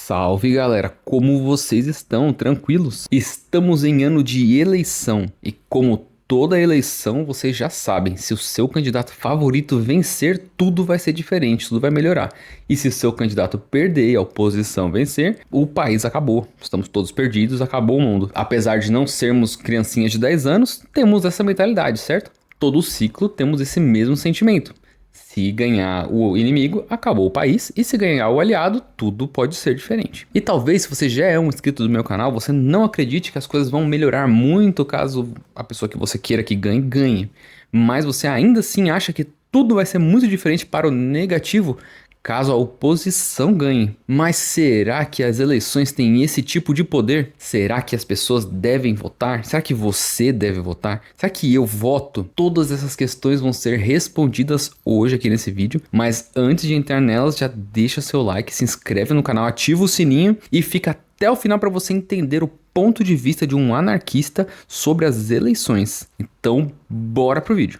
Salve galera, como vocês estão? Tranquilos? Estamos em ano de eleição e como toda eleição vocês já sabem, se o seu candidato favorito vencer, tudo vai ser diferente, tudo vai melhorar. E se o seu candidato perder e a oposição vencer, o país acabou, estamos todos perdidos, acabou o mundo. Apesar de não sermos criancinhas de 10 anos, temos essa mentalidade, certo? Todo ciclo temos esse mesmo sentimento. Se ganhar o inimigo, acabou o país, e se ganhar o aliado, tudo pode ser diferente. E talvez, se você já é um inscrito do meu canal, você não acredite que as coisas vão melhorar muito caso a pessoa que você queira que ganhe, ganhe. Mas você ainda assim acha que tudo vai ser muito diferente para o negativo caso a oposição ganhe. Mas será que as eleições têm esse tipo de poder? Será que as pessoas devem votar? Será que você deve votar? Será que eu voto? Todas essas questões vão ser respondidas hoje aqui nesse vídeo. Mas antes de entrar nelas, já deixa seu like, se inscreve no canal, ativa o sininho e fica até o final para você entender o ponto de vista de um anarquista sobre as eleições. Então, bora pro vídeo.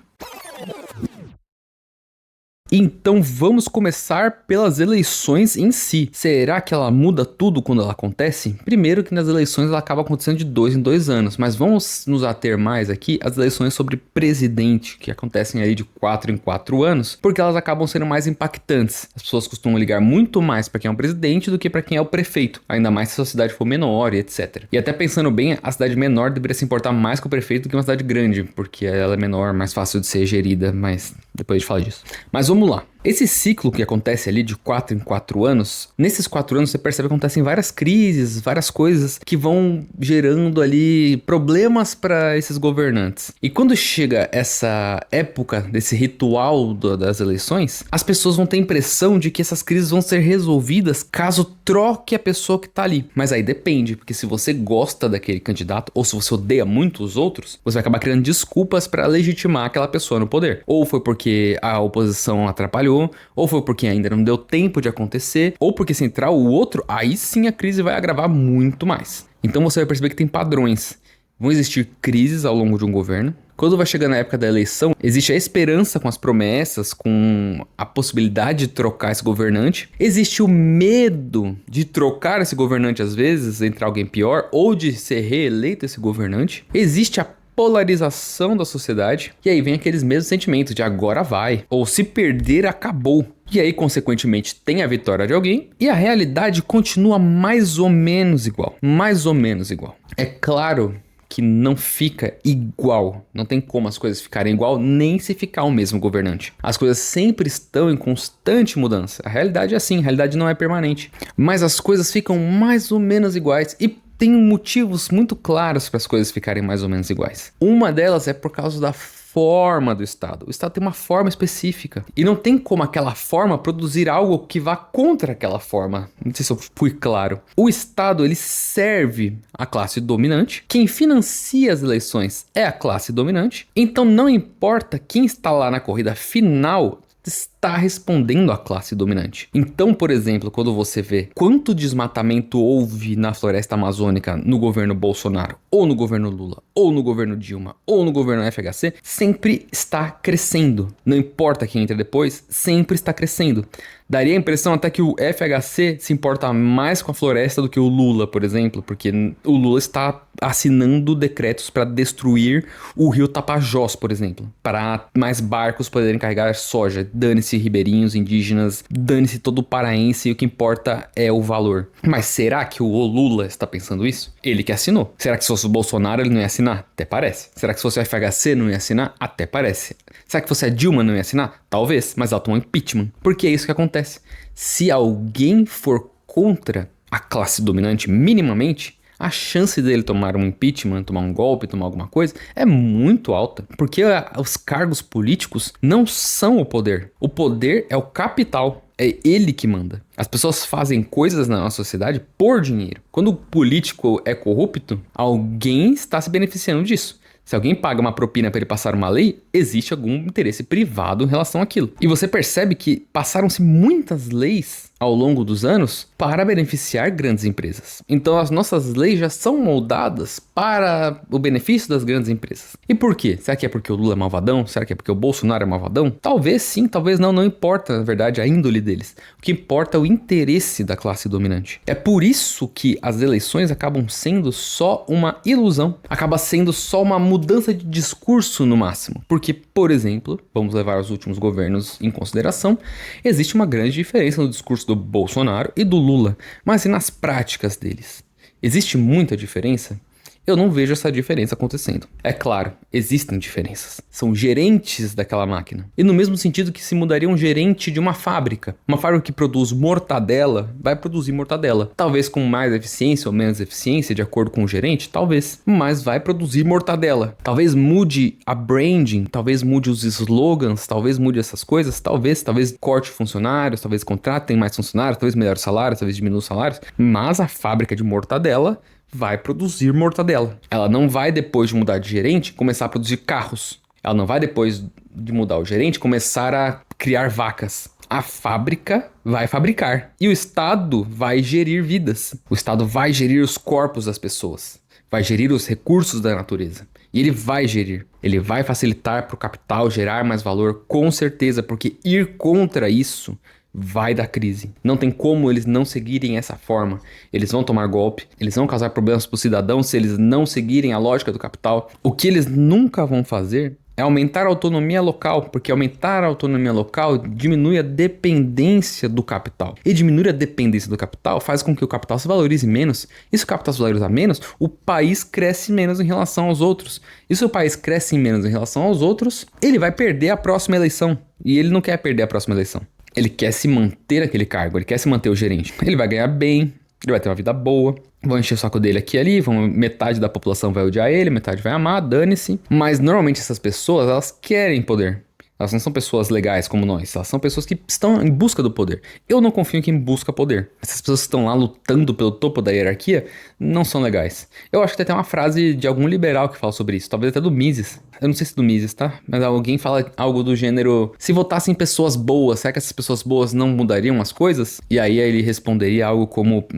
Então vamos começar pelas eleições em si. Será que ela muda tudo quando ela acontece? Primeiro que nas eleições ela acaba acontecendo de 2 em 2 anos, mas vamos nos ater mais aqui às eleições sobre presidente, que acontecem aí de 4 em 4 anos, porque elas acabam sendo mais impactantes. As pessoas costumam ligar muito mais para quem é o presidente do que para quem é o prefeito, ainda mais se a cidade for menor e etc. E até pensando bem, a cidade menor deveria se importar mais com o prefeito do que uma cidade grande, porque ela é menor, mais fácil de ser gerida, mas depois a gente fala disso. Mas vamos lá. Esse ciclo que acontece ali de 4 em 4 anos, nesses 4 anos você percebe que acontecem várias crises, várias coisas que vão gerando ali problemas para esses governantes. E quando chega essa época desse ritual das eleições, as pessoas vão ter a impressão de que essas crises vão ser resolvidas caso troque a pessoa que tá ali. Mas aí depende, porque se você gosta daquele candidato ou se você odeia muito os outros, você vai acabar criando desculpas para legitimar aquela pessoa no poder. Ou foi porque a oposição atrapalhou, ou foi porque ainda não deu tempo de acontecer, ou porque se entrar o outro, aí sim a crise vai agravar muito mais. Então você vai perceber que tem padrões. Vão existir crises ao longo de um governo. Quando vai chegando a época da eleição, existe a esperança com as promessas, com a possibilidade de trocar esse governante. Existe o medo de trocar esse governante às vezes, entrar alguém pior, ou de ser reeleito esse governante. Existe a polarização da sociedade, e aí vem aqueles mesmos sentimentos de agora vai, ou se perder, acabou. E aí, consequentemente, tem a vitória de alguém, e a realidade continua mais ou menos igual. Mais ou menos igual. É claro que não fica igual, não tem como as coisas ficarem igual, nem se ficar o mesmo governante. As coisas sempre estão em constante mudança. A realidade é assim, a realidade não é permanente. Mas as coisas ficam mais ou menos iguais, e tem motivos muito claros para as coisas ficarem mais ou menos iguais. Uma delas é por causa da forma do Estado. O Estado tem uma forma específica e não tem como aquela forma produzir algo que vá contra aquela forma. Não sei se eu fui claro. O Estado, ele serve a classe dominante. Quem financia as eleições é a classe dominante. Então não importa quem está lá na corrida final, está respondendo à classe dominante. Então, por exemplo, quando você vê quanto desmatamento houve na floresta amazônica no governo Bolsonaro, ou no governo Lula, ou no governo Dilma, ou no governo FHC, sempre está crescendo. Não importa quem entra depois, sempre está crescendo. Daria a impressão até que o FHC se importa mais com a floresta do que o Lula, por exemplo, porque o Lula está assinando decretos para destruir o rio Tapajós, por exemplo, para mais barcos poderem carregar soja. Dane-se ribeirinhos, indígenas, dane-se todo paraense, e o que importa é o valor. Mas será que o Lula está pensando isso? Ele que assinou. Será que se fosse o Bolsonaro ele não ia assinar? Até parece. Será que se fosse o FHC não ia assinar? Até parece. Será que fosse a Dilma não ia assinar? Talvez, mas ela tomou impeachment. Porque é isso que acontece. Se alguém for contra a classe dominante minimamente, a chance dele tomar um impeachment, tomar um golpe, tomar alguma coisa, é muito alta. Porque os cargos políticos não são o poder. O poder é o capital. É ele que manda. As pessoas fazem coisas na nossa sociedade por dinheiro. Quando o político é corrupto, alguém está se beneficiando disso. Se alguém paga uma propina para ele passar uma lei, existe algum interesse privado em relação àquilo. E você percebe que passaram-se muitas leis ao longo dos anos para beneficiar grandes empresas. Então as nossas leis já são moldadas para o benefício das grandes empresas. E por quê? Será que é porque o Lula é malvadão? Será que é porque o Bolsonaro é malvadão? Talvez sim, talvez não, não importa, na verdade, a índole deles. O que importa é o interesse da classe dominante. É por isso que as eleições acabam sendo só uma ilusão, acaba sendo só uma mudança de discurso no máximo. Porque, por exemplo, vamos levar os últimos governos em consideração, existe uma grande diferença no discurso do Bolsonaro e do Lula, mas e nas práticas deles? Existe muita diferença? Eu não vejo essa diferença acontecendo. É claro, existem diferenças. São gerentes daquela máquina. E no mesmo sentido que se mudaria um gerente de uma fábrica. Uma fábrica que produz mortadela, vai produzir mortadela. Talvez com mais eficiência ou menos eficiência, de acordo com o gerente, talvez. Mas vai produzir mortadela. Talvez mude a branding, talvez mude os slogans, talvez mude essas coisas, talvez corte funcionários, talvez contratem mais funcionários, talvez melhore os salários, talvez diminua os salários. Mas a fábrica de mortadela vai produzir mortadela. Ela não vai, depois de mudar de gerente, começar a produzir carros. Ela não vai, depois de mudar o gerente, começar a criar vacas. A fábrica vai fabricar. E o Estado vai gerir vidas. O Estado vai gerir os corpos das pessoas. Vai gerir os recursos da natureza. E ele vai gerir. Ele vai facilitar para o capital gerar mais valor, com certeza, porque ir contra isso vai dar crise. Não tem como eles não seguirem essa forma. Eles vão tomar golpe, eles vão causar problemas para os cidadãos se eles não seguirem a lógica do capital. O que eles nunca vão fazer é aumentar a autonomia local, porque aumentar a autonomia local diminui a dependência do capital. E diminuir a dependência do capital faz com que o capital se valorize menos. E se o capital se valoriza menos, o país cresce menos em relação aos outros. E se o país cresce menos em relação aos outros, ele vai perder a próxima eleição. E ele não quer perder a próxima eleição. Ele quer se manter aquele cargo, ele quer se manter o gerente. Ele vai ganhar bem, ele vai ter uma vida boa, vão encher o saco dele aqui e ali, metade da população vai odiar ele, metade vai amar, dane-se. Mas normalmente essas pessoas, elas querem poder. Elas não são pessoas legais como nós, elas são pessoas que estão em busca do poder. Eu não confio em quem busca poder. Essas pessoas que estão lá lutando pelo topo da hierarquia não são legais. Eu acho que tem até uma frase de algum liberal que fala sobre isso, talvez até do Mises. Eu não sei se do Mises, tá? Mas alguém fala algo do gênero: se votassem pessoas boas, será que essas pessoas boas não mudariam as coisas? E aí ele responderia algo como: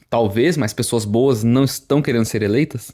talvez, mas pessoas boas não estão querendo ser eleitas?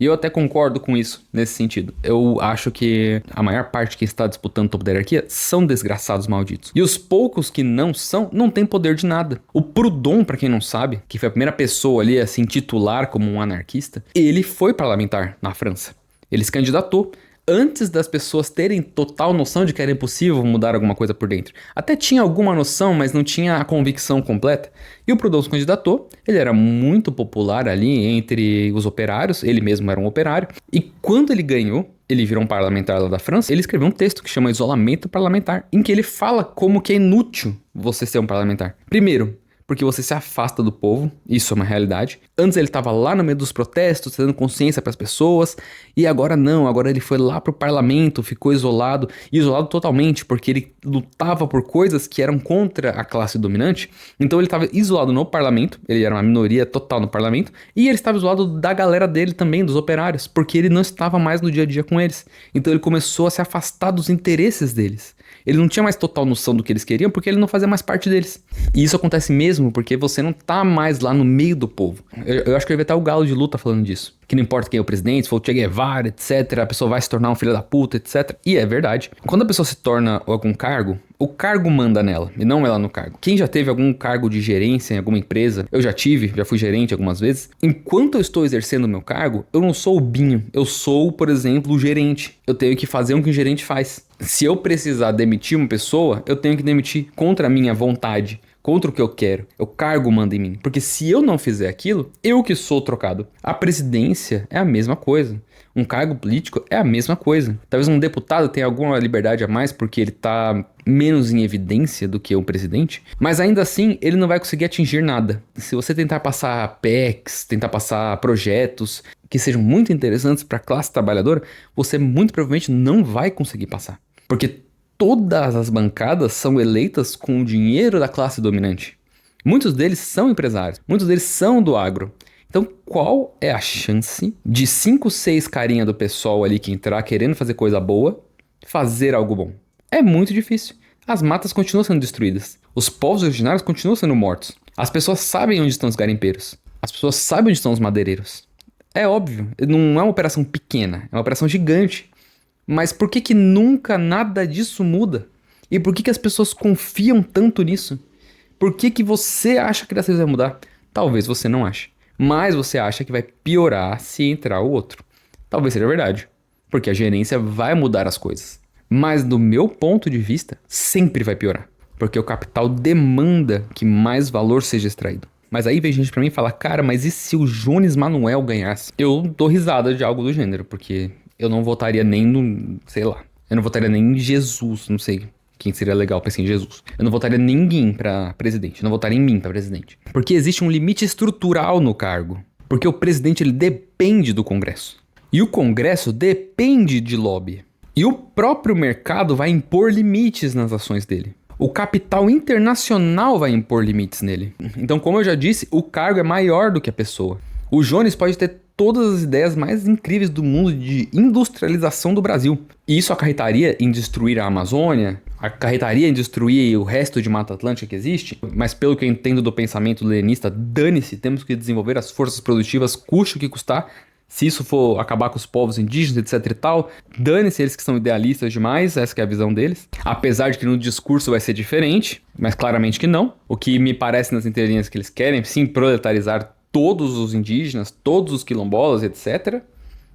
E eu até concordo com isso, nesse sentido. Eu acho que a maior parte que está disputando o topo da hierarquia são desgraçados malditos. E os poucos que não são, não têm poder de nada. O Proudhon, pra quem não sabe, que foi a primeira pessoa ali a se intitular como um anarquista, ele foi parlamentar na França. Ele se candidatou antes das pessoas terem total noção de que era impossível mudar alguma coisa por dentro. Até tinha alguma noção, mas não tinha a convicção completa. E o Proudhon se candidatou, ele era muito popular ali entre os operários, ele mesmo era um operário. E quando ele ganhou, ele virou um parlamentar lá da França, ele escreveu um texto que chama Isolamento Parlamentar, em que ele fala como que é inútil você ser um parlamentar. Primeiro, porque você se afasta do povo, isso é uma realidade. Antes ele estava lá no meio dos protestos, dando consciência para as pessoas, e agora não, agora ele foi lá pro parlamento, ficou isolado totalmente, porque ele lutava por coisas que eram contra a classe dominante. Então ele estava isolado no parlamento, ele era uma minoria total no parlamento, e ele estava isolado da galera dele também, dos operários, porque ele não estava mais no dia a dia com eles. Então ele começou a se afastar dos interesses deles. Ele não tinha mais total noção do que eles queriam porque ele não fazia mais parte deles. E isso acontece mesmo porque você não tá mais lá no meio do povo. Eu acho que eu vi até o Galo de Luta falando disso. Que não importa quem é o presidente, se for o Che Guevara, etc. A pessoa vai se tornar um filho da puta, etc. E é verdade. Quando a pessoa se torna algum cargo, o cargo manda nela e não ela no cargo. Quem já teve algum cargo de gerência em alguma empresa, eu já fui gerente algumas vezes. Enquanto eu estou exercendo o meu cargo, eu não sou o Binho. Eu sou, por exemplo, o gerente. Eu tenho que fazer o que o gerente faz. Se eu precisar demitir uma pessoa, eu tenho que demitir contra a minha vontade, contra o que eu quero. O cargo manda em mim. Porque se eu não fizer aquilo, eu que sou trocado. A presidência é a mesma coisa. Um cargo político é a mesma coisa. Talvez um deputado tenha alguma liberdade a mais porque ele tá menos em evidência do que o presidente, mas ainda assim ele não vai conseguir atingir nada. Se você tentar passar PECs, tentar passar projetos que sejam muito interessantes para a classe trabalhadora, você muito provavelmente não vai conseguir passar. Porque todas as bancadas são eleitas com o dinheiro da classe dominante. Muitos deles são empresários, muitos deles são do agro. Então, qual é a chance de 5, 6 carinha do pessoal ali que entrar querendo fazer coisa boa, fazer algo bom? É muito difícil. As matas continuam sendo destruídas. Os povos originários continuam sendo mortos. As pessoas sabem onde estão os garimpeiros. As pessoas sabem onde estão os madeireiros. É óbvio, não é uma operação pequena, é uma operação gigante. Mas por que que nunca nada disso muda? E por que que as pessoas confiam tanto nisso? Por que que você acha que dessa vez vai mudar? Talvez você não ache. Mas você acha que vai piorar se entrar o outro. Talvez seja verdade. Porque a gerência vai mudar as coisas. Mas do meu ponto de vista, sempre vai piorar. Porque o capital demanda que mais valor seja extraído. Mas aí vem gente pra mim e fala, cara, mas e se o Jones Manuel ganhasse? Eu dou risada de algo do gênero, porque eu não votaria nem no, sei lá, eu não votaria nem em Jesus, não sei quem seria legal, pensei em Jesus. Eu não votaria ninguém pra presidente, eu não votaria em mim pra presidente. Porque existe um limite estrutural no cargo. Porque o presidente, ele depende do Congresso. E o Congresso depende de lobby. E o próprio mercado vai impor limites nas ações dele. O capital internacional vai impor limites nele. Então, como eu já disse, o cargo é maior do que a pessoa. O Jones pode ter todas as ideias mais incríveis do mundo de industrialização do Brasil. E isso acarretaria em destruir a Amazônia, acarretaria em destruir o resto de Mata Atlântica que existe. Mas pelo que eu entendo do pensamento leninista, dane-se, temos que desenvolver as forças produtivas, custe o que custar. Se isso for acabar com os povos indígenas, etc e tal, dane-se eles que são idealistas demais, essa que é a visão deles. Apesar de que no discurso vai ser diferente, mas claramente que não. O que me parece nas entrelinhas que eles querem, sim, proletarizar todos os indígenas, todos os quilombolas, etc.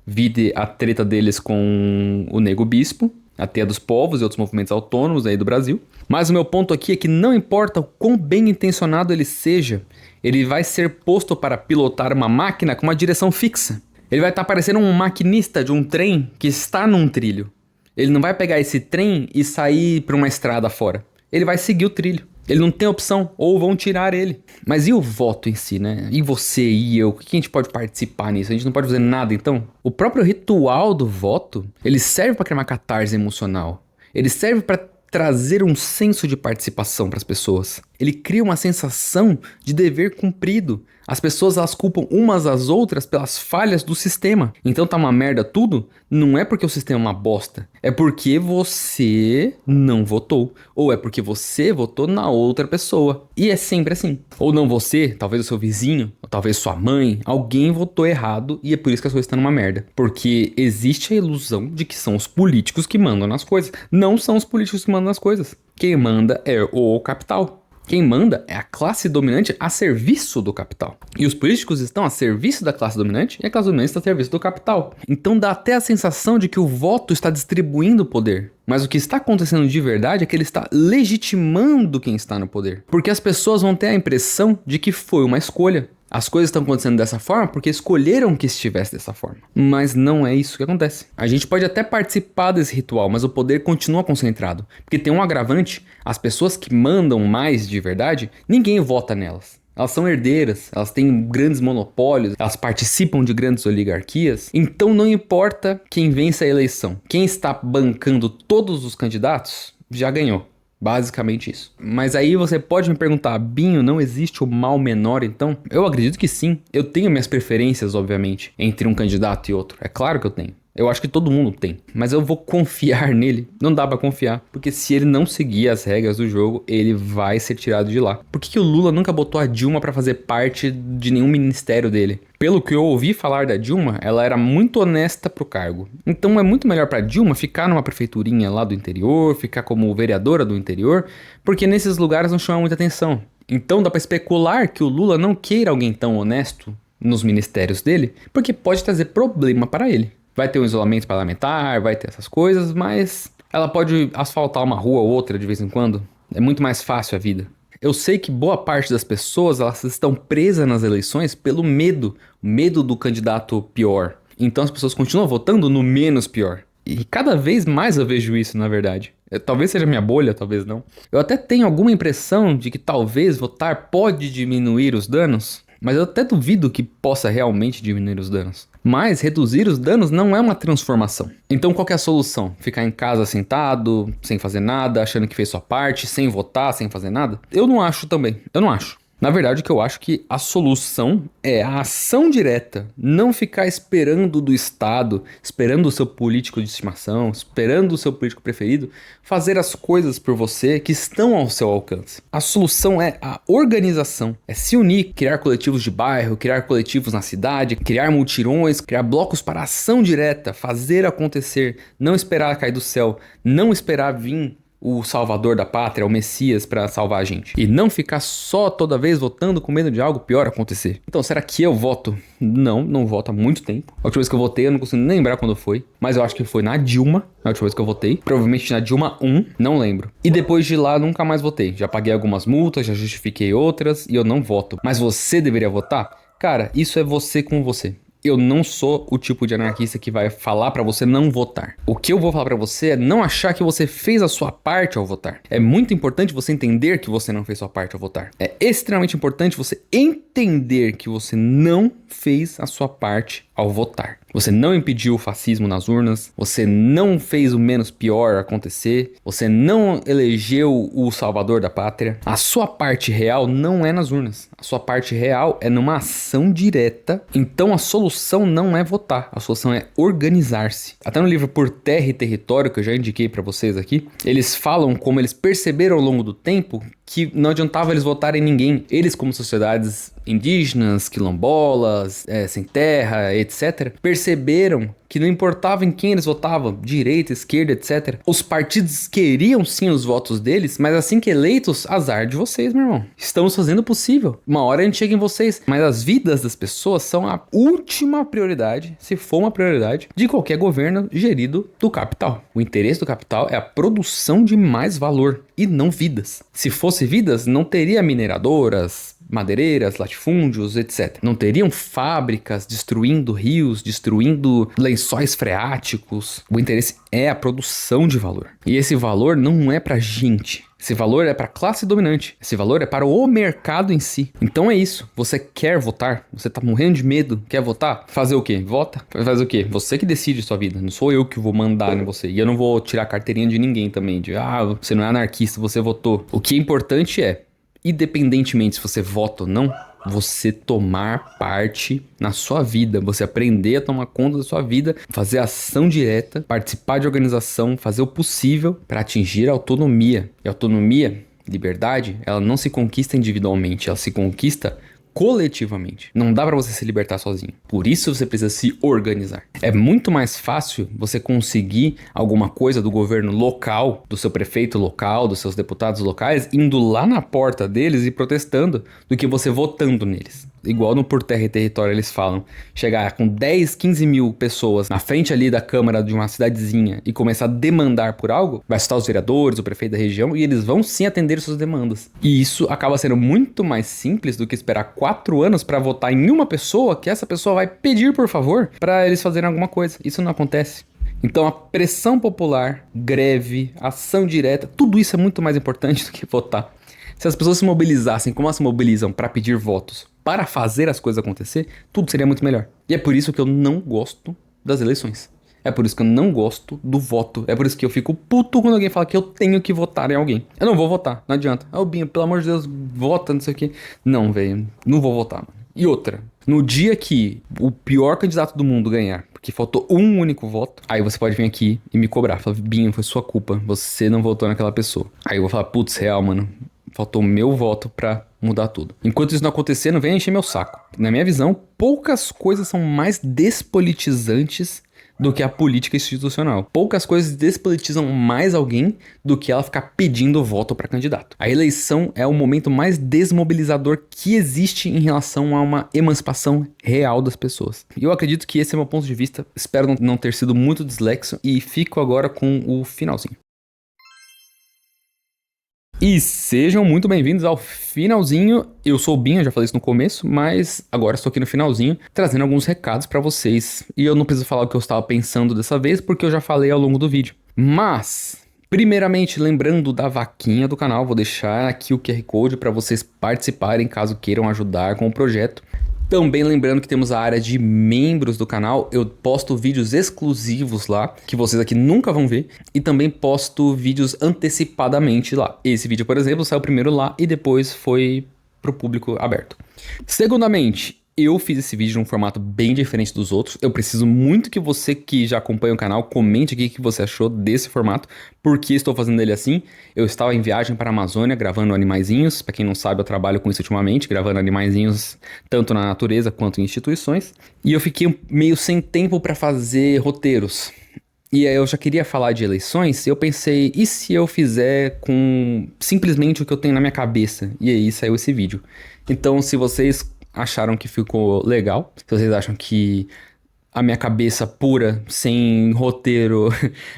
Vide a treta deles com o Nego Bispo, a Teia dos Povos e outros movimentos autônomos aí do Brasil. Mas o meu ponto aqui é que não importa o quão bem intencionado ele seja, ele vai ser posto para pilotar uma máquina com uma direção fixa. Ele vai estar parecendo um maquinista de um trem que está num trilho. Ele não vai pegar esse trem e sair para uma estrada fora. Ele vai seguir o trilho. Ele não tem opção, ou vão tirar ele. Mas e o voto em si, né? E você e eu? O que a gente pode participar nisso? A gente não pode fazer nada, então? O próprio ritual do voto, ele serve para criar uma catarse emocional. Ele serve para trazer um senso de participação para as pessoas. Ele cria uma sensação de dever cumprido. As pessoas, elas culpam umas às outras pelas falhas do sistema. Então tá uma merda tudo? Não é porque o sistema é uma bosta. É porque você não votou. Ou é porque você votou na outra pessoa. E é sempre assim. Ou não você, talvez o seu vizinho, ou talvez sua mãe, alguém votou errado e é por isso que as coisas estão numa merda. Porque existe a ilusão de que são os políticos que mandam nas coisas. Não são os políticos que mandam nas coisas. Quem manda é o capital. Quem manda é a classe dominante a serviço do capital. E os políticos estão a serviço da classe dominante e a classe dominante está a serviço do capital. Então dá até a sensação de que o voto está distribuindo o poder. Mas o que está acontecendo de verdade é que ele está legitimando quem está no poder. Porque as pessoas vão ter a impressão de que foi uma escolha. As coisas estão acontecendo dessa forma porque escolheram que estivesse dessa forma. Mas não é isso que acontece. A gente pode até participar desse ritual, mas o poder continua concentrado. Porque tem um agravante, as pessoas que mandam mais de verdade, ninguém vota nelas. Elas são herdeiras, elas têm grandes monopólios, elas participam de grandes oligarquias. Então não importa quem vence a eleição. Quem está bancando todos os candidatos já ganhou. Basicamente isso. Mas aí você pode me perguntar, Binho, não existe o mal menor então? Eu acredito que sim. Eu tenho minhas preferências, obviamente, entre um candidato e outro. É claro que eu tenho. Eu acho que todo mundo tem. Mas eu vou confiar nele. Não dá pra confiar. Porque se ele não seguir as regras do jogo, ele vai ser tirado de lá. Por que o Lula nunca botou a Dilma pra fazer parte de nenhum ministério dele? Pelo que eu ouvi falar da Dilma, ela era muito honesta pro cargo. Então é muito melhor pra Dilma ficar numa prefeiturinha lá do interior, ficar como vereadora do interior, porque nesses lugares não chama muita atenção. Então dá pra especular que o Lula não queira alguém tão honesto nos ministérios dele, porque pode trazer problema para ele. Vai ter um isolamento parlamentar, vai ter essas coisas, mas ela pode asfaltar uma rua ou outra de vez em quando. É muito mais fácil a vida. Eu sei que boa parte das pessoas, elas estão presas nas eleições pelo medo. O medo do candidato pior. Então as pessoas continuam votando no menos pior. E cada vez mais eu vejo isso, na verdade. Talvez seja minha bolha, talvez não. Eu até tenho alguma impressão de que talvez votar pode diminuir os danos. Mas eu até duvido que possa realmente diminuir os danos. Mas reduzir os danos não é uma transformação. Então qual que é a solução? Ficar em casa sentado, sem fazer nada, achando que fez sua parte, sem votar, sem fazer nada? Eu não acho também. Eu não acho. Na verdade, o que eu acho que a solução é a ação direta. Não ficar esperando do Estado, esperando o seu político de estimação, esperando o seu político preferido, fazer as coisas por você que estão ao seu alcance. A solução é a organização. É se unir, criar coletivos de bairro, criar coletivos na cidade, criar mutirões, criar blocos para ação direta, fazer acontecer, não esperar cair do céu, não esperar vir o salvador da pátria, o Messias para salvar a gente. E não ficar só toda vez votando com medo de algo pior acontecer. Então, será que eu voto? Não voto há muito tempo. A última vez que eu votei, eu não consigo nem lembrar quando foi. Mas eu acho que foi na Dilma, a última vez que eu votei. Provavelmente na Dilma 1, não lembro. E depois de lá, nunca mais votei. Já paguei algumas multas, já justifiquei outras e eu não voto. Mas você deveria votar? Cara, isso é você com você. Eu não sou o tipo de anarquista que vai falar pra você não votar. O que eu vou falar pra você é não achar que você fez a sua parte ao votar. É muito importante você entender que você não fez a sua parte ao votar. É extremamente importante você entender que você não fez a sua parte ao votar. Você não impediu o fascismo nas urnas, você não fez o menos pior acontecer, você não elegeu o salvador da pátria. A sua parte real não é nas urnas. A sua parte real é numa ação direta. Então a solução não é votar, a solução é organizar-se. Até no livro Por Terra e Território, que eu já indiquei pra vocês aqui, eles falam como eles perceberam ao longo do tempo que não adiantava eles votarem em ninguém. Eles, como sociedades indígenas, quilombolas, sem terra, etc., perceberam que não importava em quem eles votavam, direita, esquerda, etc. Os partidos queriam sim os votos deles, mas assim que eleitos, azar de vocês, meu irmão. Estamos fazendo o possível. Uma hora a gente chega em vocês, mas as vidas das pessoas são a última prioridade, se for uma prioridade, de qualquer governo gerido do capital. O interesse do capital é a produção de mais valor e não vidas. Se fosse vidas, não teria mineradoras, madeireiras, latifúndios, etc. Não teriam fábricas destruindo rios, destruindo lençóis freáticos. O interesse é a produção de valor. E esse valor não é pra gente. Esse valor é para a classe dominante. Esse valor é para o mercado em si. Então é isso. Você quer votar? Você tá morrendo de medo? Quer votar? Fazer o quê? Vota. Fazer o quê? Você que decide sua vida. Não sou eu que vou mandar em você. E eu não vou tirar a carteirinha de ninguém também. Você não é anarquista, você votou. O que é importante é, independentemente se você vota ou não, você tomar parte na sua vida, você aprender a tomar conta da sua vida, fazer ação direta, participar de organização, fazer o possível para atingir a autonomia. E autonomia, liberdade, ela não se conquista individualmente, ela se conquista coletivamente. Não dá pra você se libertar sozinho. Por isso você precisa se organizar. É muito mais fácil você conseguir alguma coisa do governo local, do seu prefeito local, dos seus deputados locais, indo lá na porta deles e protestando, do que você votando neles. Igual no Por Terra e Território eles falam, chegar com 10, 15 mil pessoas na frente ali da câmara de uma cidadezinha e começar a demandar por algo, vai citar os vereadores, o prefeito da região, e eles vão sim atender suas demandas. E isso acaba sendo muito mais simples do que esperar 4 anos para votar em uma pessoa, que essa pessoa vai pedir por favor para eles fazerem alguma coisa. Isso não acontece. Então a pressão popular, greve, ação direta, tudo isso é muito mais importante do que votar. Se as pessoas se mobilizassem como elas se mobilizam para pedir votos, para fazer as coisas acontecer, tudo seria muito melhor. E é por isso que eu não gosto das eleições. É por isso que eu não gosto do voto. É por isso que eu fico puto quando alguém fala que eu tenho que votar em alguém. Eu não vou votar, não adianta. Ah, Binho, pelo amor de Deus, vota, não sei o quê. Não, velho, não vou votar, mano. E outra, no dia que o pior candidato do mundo ganhar, porque faltou um único voto, aí você pode vir aqui e me cobrar. Falar, Binho, foi sua culpa, você não votou naquela pessoa. Aí eu vou falar, putz, real, mano. Faltou meu voto pra mudar tudo. Enquanto isso não acontecer, não venha encher meu saco. Na minha visão, poucas coisas são mais despolitizantes do que a política institucional. Poucas coisas despolitizam mais alguém do que ela ficar pedindo voto para candidato. A eleição é o momento mais desmobilizador que existe em relação a uma emancipação real das pessoas. E eu acredito que esse é o meu ponto de vista. Espero não ter sido muito dislexo e fico agora com o finalzinho. E sejam muito bem-vindos ao finalzinho. Eu sou o Binho, já falei isso no começo, mas agora estou aqui no finalzinho trazendo alguns recados para vocês. E eu não preciso falar o que eu estava pensando dessa vez, porque eu já falei ao longo do vídeo. Mas, primeiramente, lembrando da vaquinha do canal, vou deixar aqui o QR Code para vocês participarem caso queiram ajudar com o projeto. Também lembrando que temos a área de membros do canal, eu posto vídeos exclusivos lá, que vocês aqui nunca vão ver, e também posto vídeos antecipadamente lá. Esse vídeo, por exemplo, saiu primeiro lá e depois foi pro público aberto. Segundamente, eu fiz esse vídeo num formato bem diferente dos outros. Eu preciso muito que você que já acompanha o canal comente aqui o que você achou desse formato, por que estou fazendo ele assim. Eu estava em viagem para a Amazônia gravando animaizinhos. Para quem não sabe, eu trabalho com isso ultimamente, gravando animaizinhos tanto na natureza quanto em instituições. E eu fiquei meio sem tempo para fazer roteiros. E aí eu já queria falar de eleições, e eu pensei, e se eu fizer com simplesmente o que eu tenho na minha cabeça? E aí saiu esse vídeo. Então, se vocês acharam que ficou legal, se vocês acham que a minha cabeça pura, sem roteiro,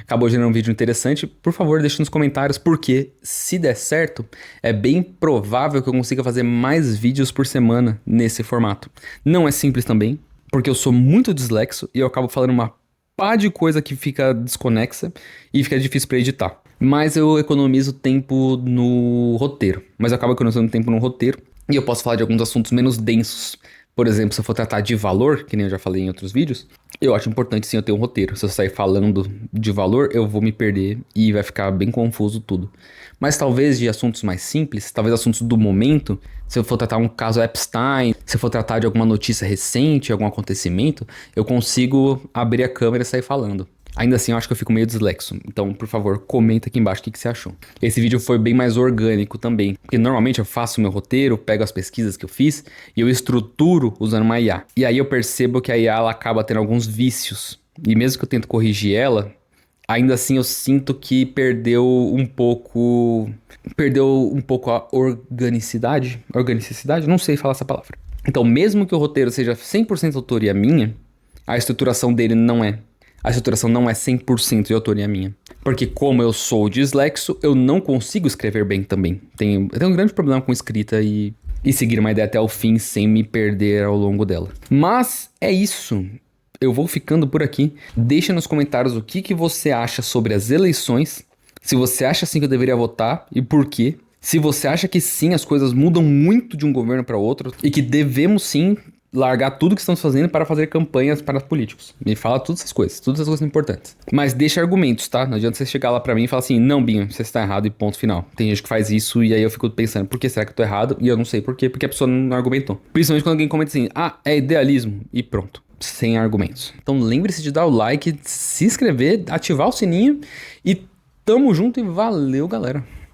acabou gerando um vídeo interessante, por favor, deixe nos comentários, porque se der certo, é bem provável que eu consiga fazer mais vídeos por semana nesse formato. Não é simples também, porque eu sou muito dislexo e eu acabo falando uma pá de coisa que fica desconexa e fica difícil pra editar. Mas eu economizo tempo no roteiro. Mas eu acabo economizando tempo no roteiro e eu posso falar de alguns assuntos menos densos. Por exemplo, se eu for tratar de valor, que nem eu já falei em outros vídeos, eu acho importante sim eu ter um roteiro. Se eu sair falando de valor, eu vou me perder e vai ficar bem confuso tudo. Mas talvez de assuntos mais simples, talvez assuntos do momento, se eu for tratar um caso Epstein, se eu for tratar de alguma notícia recente, algum acontecimento, eu consigo abrir a câmera e sair falando. Ainda assim, eu acho que eu fico meio dislexo. Então, por favor, comenta aqui embaixo o que você achou. Esse vídeo foi bem mais orgânico também. Porque normalmente eu faço meu roteiro, pego as pesquisas que eu fiz e eu estruturo usando uma IA. E aí eu percebo que a IA ela acaba tendo alguns vícios. E mesmo que eu tento corrigir ela, ainda assim eu sinto que perdeu um pouco a organicidade? Organicidade? Não sei falar essa palavra. Então, mesmo que o roteiro seja 100% autoria minha, a estruturação dele não é. A estruturação não é 100% de autoria minha. Porque como eu sou dislexo, eu não consigo escrever bem também. Eu tenho um grande problema com escrita e seguir uma ideia até o fim sem me perder ao longo dela. Mas é isso. Eu vou ficando por aqui. Deixa nos comentários o que você acha sobre as eleições. Se você acha sim que eu deveria votar e por quê. Se você acha que sim, as coisas mudam muito de um governo para outro e que devemos sim largar tudo que estamos fazendo para fazer campanhas para políticos. Me fala todas essas coisas importantes. Mas deixa argumentos, tá? Não adianta você chegar lá pra mim e falar assim, não, Binho, você está errado e ponto final. Tem gente que faz isso e aí eu fico pensando, por que será que eu tô errado? E eu não sei por quê, porque a pessoa não argumentou. Principalmente quando alguém comenta assim, é idealismo e pronto. Sem argumentos. Então lembre-se de dar o like, se inscrever, ativar o sininho e tamo junto e valeu, galera.